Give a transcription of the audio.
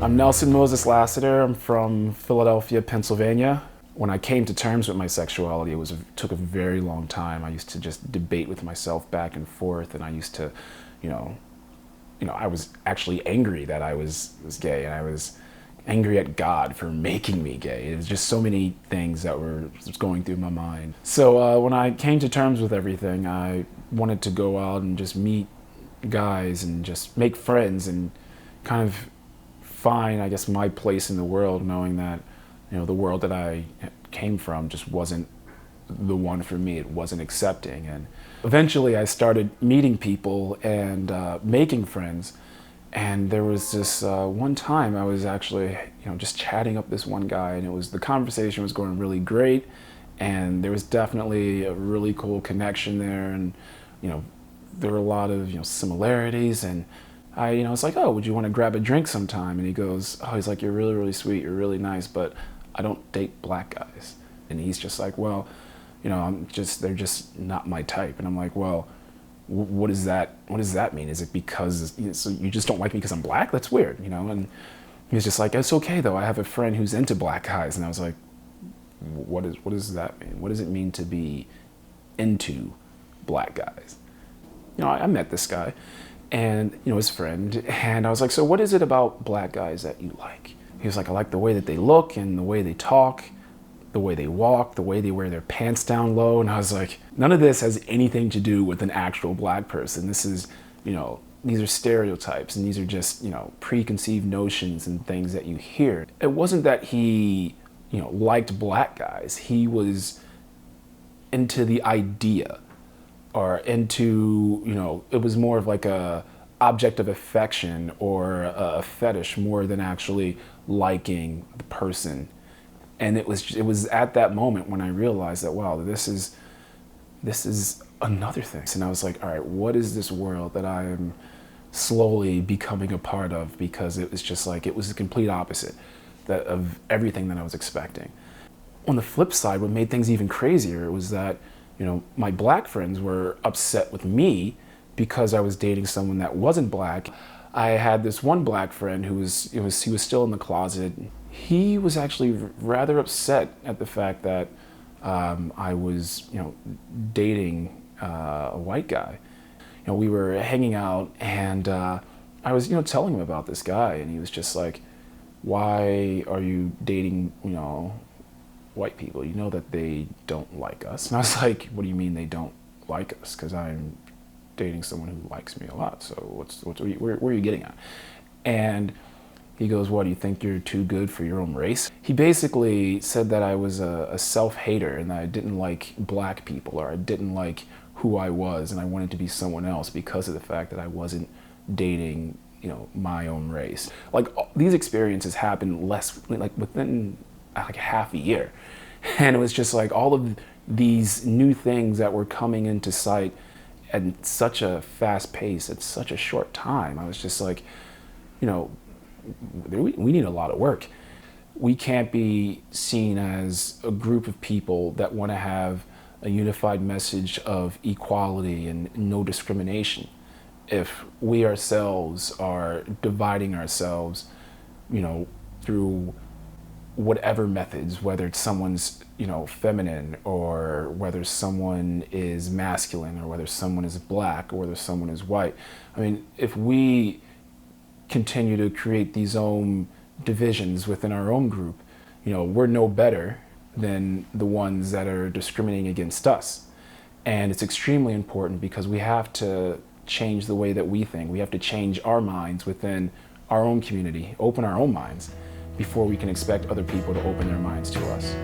I'm Moses Lassiter. I'm from Philadelphia, Pennsylvania. When I came to terms with my sexuality, took a very long time. I used to just debate with myself back and forth, and I used to, I was actually angry that I was gay, and I was angry at God for making me gay. It was just so many things that were just going through my mind. So when I came to terms with everything, I wanted to go out and just meet guys and just make friends and kind of find, I guess, my place in the world, knowing that, the world that I came from just wasn't the one for me. It wasn't accepting. And eventually I started meeting people and making friends. And there was this one time I was actually, just chatting up this one guy, and the conversation was going really great. And there was definitely a really cool connection there. And, there were a lot of, similarities. And I was like, oh, would you want to grab a drink sometime? And he goes, oh, he's like, you're really, really sweet. You're really nice, but I don't date black guys. And he's just like, well, they're just not my type. And I'm like, well, what does that mean? Is it because, so you just don't like me because I'm black? That's weird, And he was just like, it's okay though. I have a friend who's into black guys. And I was like, what does that mean? What does it mean to be into black guys? I met this guy and, his friend, and I was like, so what is it about black guys that you like? He was like, I like the way that they look and the way they talk, the way they walk, the way they wear their pants down low. And I was like, none of this has anything to do with an actual black person. This is, these are stereotypes, and these are just, preconceived notions and things that you hear. It wasn't that he, liked black guys. He was into the idea, or into, it was more of like a object of affection or a fetish more than actually liking the person. And it was at that moment when I realized that, wow, this is another thing. And I was like, all right, what is this world that I am slowly becoming a part of? Because it was just like, it was the complete opposite of everything that I was expecting. On the flip side, what made things even crazier was that, my black friends were upset with me because I was dating someone that wasn't black. I had this one black friend he was still in the closet. He was actually rather upset at the fact that I was, dating a white guy. We were hanging out, and I was, telling him about this guy, and he was just like, why are you dating, white people? You know that they don't like us. And I was like, what do you mean they don't like us? Because I'm dating someone who likes me a lot. So where are you getting at? And he goes, what, do you think you're too good for your own race? He basically said that I was a self-hater and that I didn't like black people, or I didn't like who I was, and I wanted to be someone else because of the fact that I wasn't dating, my own race. Like, these experiences happened within like half a year. And it was just like all of these new things that were coming into sight at such a fast pace, at such a short time. I was just like, we need a lot of work. We can't be seen as a group of people that want to have a unified message of equality and no discrimination if we ourselves are dividing ourselves, through whatever methods, whether it's someone's, feminine, or whether someone is masculine, or whether someone is black, or whether someone is white. I mean, if we continue to create these own divisions within our own group, we're no better than the ones that are discriminating against us. And it's extremely important because we have to change the way that we think. We have to change our minds within our own community, open our own minds, before we can expect other people to open their minds to us.